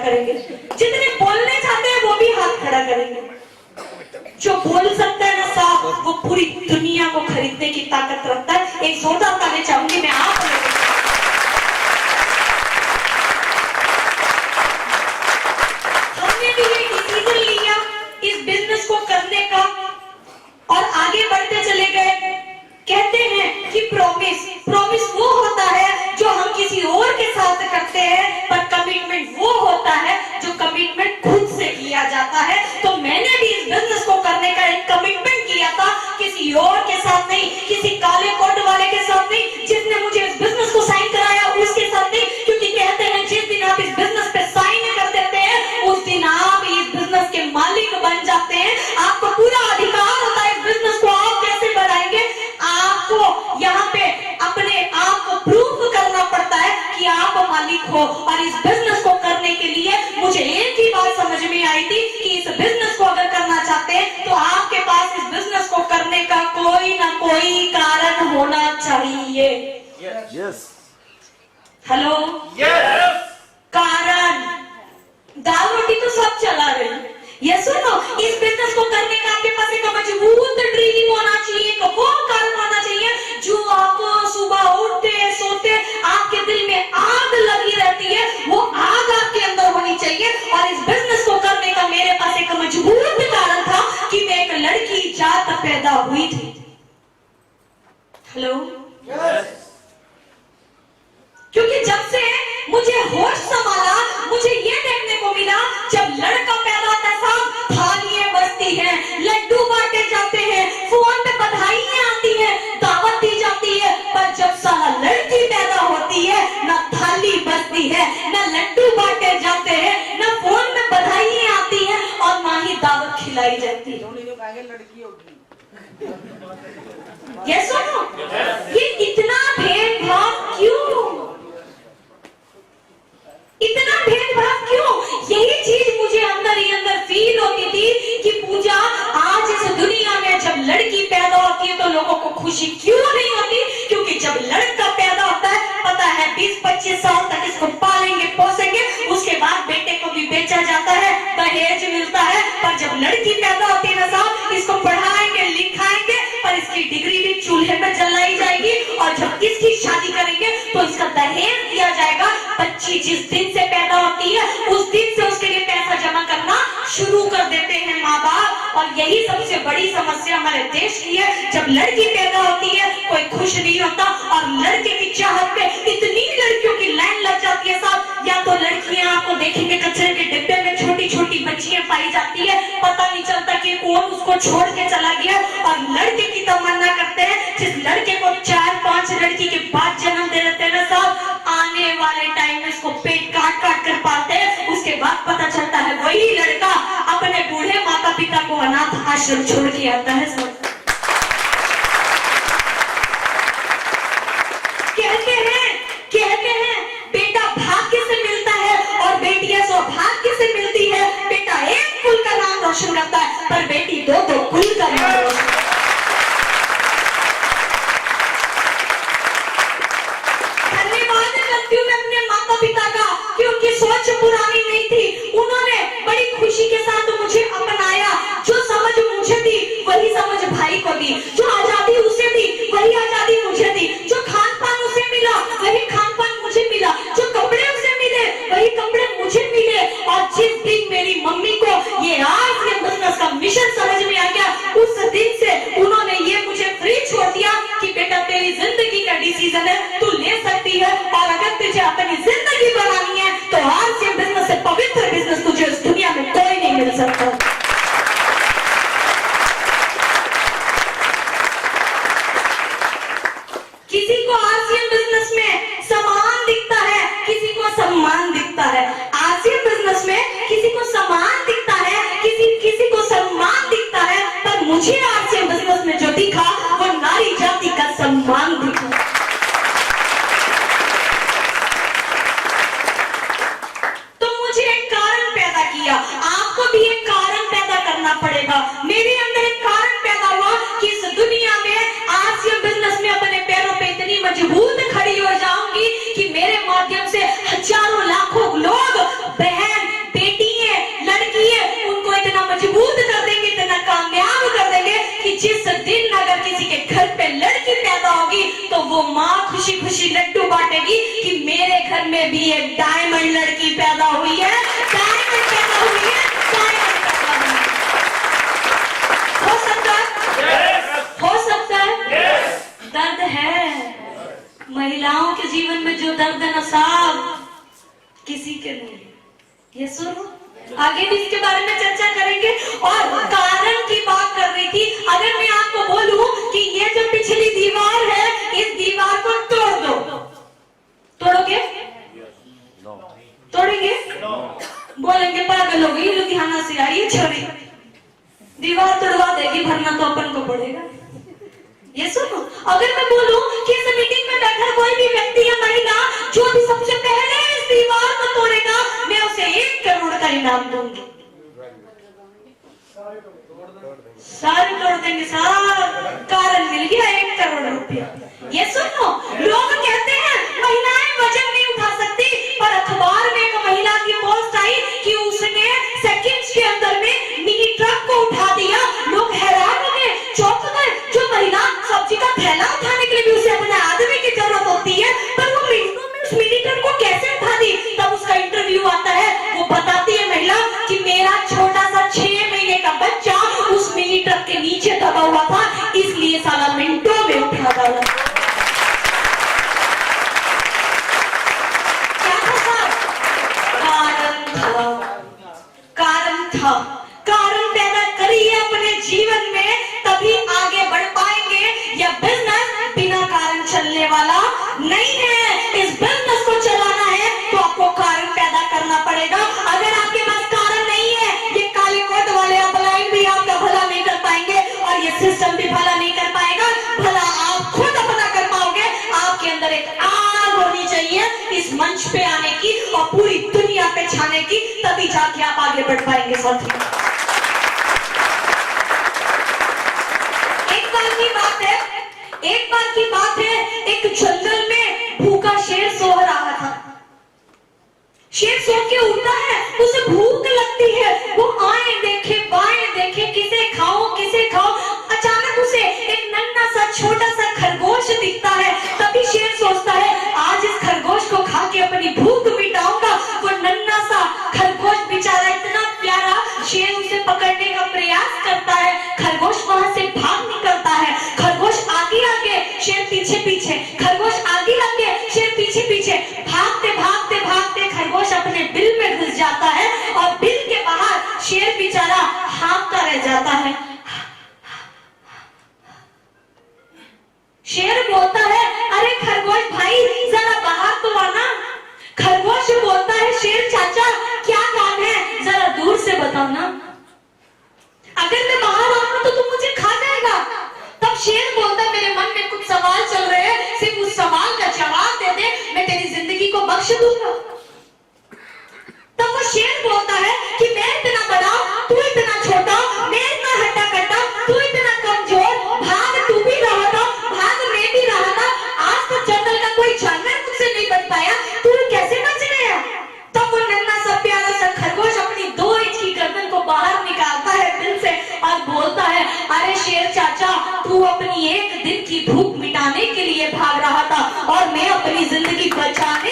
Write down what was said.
करेंगे, जितने बोलने चाहते हैं वो भी हाथ खड़ा करेंगे। जो बोल सकता है ना साहब, वो पूरी दुनिया को खरीदने की ताकत रखता है। एक जोरदार ताली चाहूंगी मैं आप लोगों को। हमने भी ये डिसीजन लिया इस बिजनेस को करने का और आगे बढ़ते चले गए। कहते हैं कि प्रॉमिस वो होता है जो हम किसी और के साथ करते हैं, पर कमिटमेंट वो होता है जो कमिटमेंट खुद से किया जाता है। तो मैंने भी इस बिजनेस को करने का एक कमिटमेंट किया था, किसी और के साथ नहीं, किसी काले कोट वाले के साथ नहीं, जिसने मुझे इस बिजनेस को साइन कराया उसके साथ नहीं। क्योंकि कहते हैं जिस दिन आप इस बिजनेस पे साइन कर देते हैं उस दिन आप इस बिजनेस के मालिक बन जाते हैं। आपको पूरा अधिकार होता है इस बिजनेस को आप कैसे बढ़ाएंगे। आपको यहाँ पे अपने आप को प्रूव करना पड़ता है कि आप मालिक हो। और इस बिजनेस को करने के लिए मुझे एक ही बात समझ में आई थी कि इस बिजनेस को अगर करना चाहते हैं तो आपके पास इस बिजनेस को करने का कोई ना कोई कारण होना चाहिए। यस। हेलो, कारण। दाल रोटी तो सब चला रहे हैं, ये सुनो, इस बिजनेस को करने का आपके पास एक मजबूत ड्रीम होना चाहिए, एक वो कारण होना चाहिए जो आपको सुबह उठते सोते आपके दिल में आग लगी रहती है, वो आग आपके अंदर होनी चाहिए। और इस बिजनेस को करने का मेरे पास एक मजबूत कारण था कि मैं एक लड़की जात पैदा हुई थी। हेलो, क्योंकि जब से मुझे होश संभाला मुझे ये देखने को मिला, जब लड़का पैदा होता है साहब, थालियां बजती हैं, लड्डू बांटे जाते हैं, फोन पे बधाइयां आती हैं, दावत दी जाती है। पर जब साला लड़की पैदा होती है, ना थाली बजती है, ना लड्डू बांटे जाते हैं, ना फोन में बधाइयां आती हैं और ना ही दावत खिलाई जाती है। लड़की होगी। ये सुनो, ये इतना भेदभाव क्यों, इतना भेदभाव क्यों? यही चीज मुझे अंदर ही अंदर फील होती थी कि पूजा, आज इस दुनिया में जब लड़की पैदा होती है तो लोगों को खुशी क्यों नहीं होती? क्योंकि जब लड़का पैदा होता है, पता है 20-25 साल तक इसको पालेंगे पोसेंगे, उसके बाद बेटे को भी बेचा जाता है, दहेज मिलता है। पर जब लड़की पैदा होती है ना साहब, इसको पढ़ाएंगे लिखाएंगे, पर इसकी डिग्री भी चूल्हे पे जलाई जाएगी। और जब इसकी शादी करेंगे तो इसका दहेज दिया जाएगा। बच्ची जिस दिन से पैदा होती है उस दिन से उसके लिए पैसा जमा करना शुरू कर देते हैं माँ बाप। और यही सबसे बड़ी समस्या हमारे देश की है। जब लड़की पैदा होती है कोई खुश नहीं होता, और लड़के की चाहत पे इतनी लड़कियों की लाइन लग जाती है साहब। या तो लड़कियां आपको देखेंगे कचरे के डिब्बे में छोटी छोटी बच्चियां पाई जाती है, पता नहीं चलता कि कौन उसको छोड़ के चला गया। और लड़के की तमन्ना करते हैं, जिस लड़के को 4-5 लड़की के बाद जन्म दे देते हैं ना साहब, आने वाले टाइम में इसको पेट काट काट कर पालते हैं। उसके बाद पता चलता है वही लड़का अपने बूढ़े माता पिता को अनाथ आश्रम छोड़ के आता है। सब कहते हैं बेटा भाग्य से मिलता है और बेटियां सौभाग्य से मिलती है। बेटा एक कुल का नाम रोशन करता है, पर बेटी 2-2 कुल का नाम रोशन। धन्यवाद करती हूँ मैं अपने माता पिता का कि उनकी सोच पुरानी नहीं थी। उन्होंने बड़ी खुशी के साथ मुझे अपनाया। जो समझ मुझे दी वही समझ भाई को दी, जो आजादी उसे दी वही आजादी मुझे दी, जो खान पान उसे मिला वही खान पान मुझे मिला, जो कपड़े उसे मिले वही कपड़े मुझे मिले। और जिस दिन मेरी मम्मी को ये आज ये बिजनेस का मिशन समझ में आ गया, उस दिन से उन्होंने ये मुझे फ्री छोड़ दिया कि बेटा तेरी जिंदगी का डिसीजन है, तू ले सकती है। और अगर तुझे अपनी जिंदगी बनानी है तो आज ये बिजनेस से पवित्र बिजनेस तुझे इस दुनिया में कोई नहीं मिल सकता। किसी को आसियन बिजनेस में सामान दिखता है, किसी को सम्मान दिखता है। आसियन बिजनेस में किसी को सामान दिखता है, किसी को सम्मान दिखता है, पर मुझे आसियन बिजनेस में जो दिखा वो नारी जाति का सम्मान दिखा। तो मुझे एक कारण पैदा किया, आपको भी एक कारण पैदा करना पड़ेगा। मेरे अंदर एक कारण पैदा हुआ कि इस दुनिया में आसियन बिजनेस में अपने पैरों पे इतनी मजबूत खड़ी हो जाऊंगी कि मेरे माध्यम से हजारों लाखों लोग, बहन तो वो माँ खुशी खुशी लड्डू बांटेगी कि मेरे घर में भी एक डायमंड लड़की पैदा हुई है, डायमंड पैदा हुई है, डायमंड पैदा हुई है। हो सकता है, हो सकता है, दर्द है महिलाओं के जीवन में, जो दर्द है ना साहब किसी के नहीं। ये सुनो, आगे भी इसके बारे में चर्चा करेंगे। और कारण की बात कर रही थी, अगर मैं आपको बोलूं कि ये जो पिछली दीवार है, इस दीवार को तोड़ दो, तोड़ोगे? तोड़ेंगे? बोलेंगे पागल हो गई, लुधियाना से आई है छोरी, दीवार तोड़वा देगी, भरना तो अपन को पड़ेगा। ये सुनो, अगर मैं बोलूं कि इस मीटिंग में बैठा कोई भी व्यक्ति या महिला जो भी सबसे पहले इस दीवार को तोड़ेगा, मैं उसे 1 करोड़ का इनाम दूंगी। सारे तोड़ देंगे साहब, कारण मिल गया 1 करोड़ रुपया। ये सुनो, लोग कहते हैं महिलाएं वजन नहीं उठा सकती, पर अखबार में एक महिला की पोस्ट आई कि उसने सेकंड्स के अंदर में मिनी ट्रक को उठा दिया। लोग हैरान हो गए, चौंक गए। जो महिला सब्जी का थैला उठाने के लिए भी उसे अपने आदमी की जरूरत होती है, पर वो मिनटों में उस मिनी ट्रक को कैसे उठा दी? तब उसका इंटरव्यू आता है, वो बताती है महिला कि मेरा छोटा सा 6 महीने का बच्चा उस मिनी ट्रक के नीचे दबा हुआ था, इसलिए साला मिनटों में उठा डाला। कारण पैदा करिए अपने जीवन में, तभी आगे बढ़ पाएंगे। यह बिजनेस बिना कारण चलने वाला नहीं है। इस बिजनेस को चलाना है तो आपको कारण पैदा करना पड़ेगा। अगर आपके पास कारण नहीं है, ये काले कोट वाले अपलाइन भी आपका भला नहीं कर पाएंगे और ये सिस्टम भी भला नहीं कर पाएगा। भला आप खुद अपना कर पाओगे। आपके अंदर एक आग होनी चाहिए इस मंच पे आने की और पूरी दुनिया पे छाने की, तभी जाके आप आगे बढ़ पाएंगे साथी। एक बार की बात है, एक जंगल में भूखा शेर सो रहा था। शेर सो के उठता है, उसे भूख लगती है, वो आए देखे बाएं देखे, किसे खाओ किसे खाओ। अचानक उसे एक नन्हा सा छोटा सा खरगोश दिखता है। तभी शेर सोचता है आज इस खरगोश को खा के अपनी भूख मिटाऊंगा। वो नन्हा सा खरगोश बेचारा इतना प्यारा, शेर उसे पकड़ने का प्रयास करता है। खरगोश वहां से भाग निकलता है। खरगोश आगे आगे, शेर पीछे पीछे, खरगोश आगे आगे, शेर पीछे पीछे। भागते भागते भागते खरगोश अपने बिल में घुस जाता है और बिल के बाहर शेर बेचारा हाँफता रह जाता है। शेर बोलता है अरे खरगोश भाई जरा बाहर तो आना। खरगोश बोलता है शेर चाचा क्या काम है, जरा दूर से बताओ ना, अगर मैं बाहर आऊंगा तो तुम मुझे खा जाएगा। तब शेर बोलता है मेरे मन में कुछ सवाल चल रहे हैं, सिर्फ उस सवाल का जवाब दे दे, मैं तेरी जिंदगी को बख्श दूंगा। तब वो शेर बोलता है कि मैं इतना बड़ा, तू इतना छोटा, मैं इतना हट्टा कट्टा, तू इतना कमजोर, भाग तू भी रहा था, भाग मैं भी रहा था, आज तक जंगल का कोई जानवर मुझसे नहीं बच पाया, तू कैसे बच गया? तब वो नन्हा सा प्यारा सा खरगोश अपनी 2 इंच की गर्दन को बाहर निकालता है दिल से और बोलता है अरे शेर चाचा तू अपनी 1 दिन की भूख मिटाने के लिए भाग रहा था और मैं अपनी जिंदगी बचाने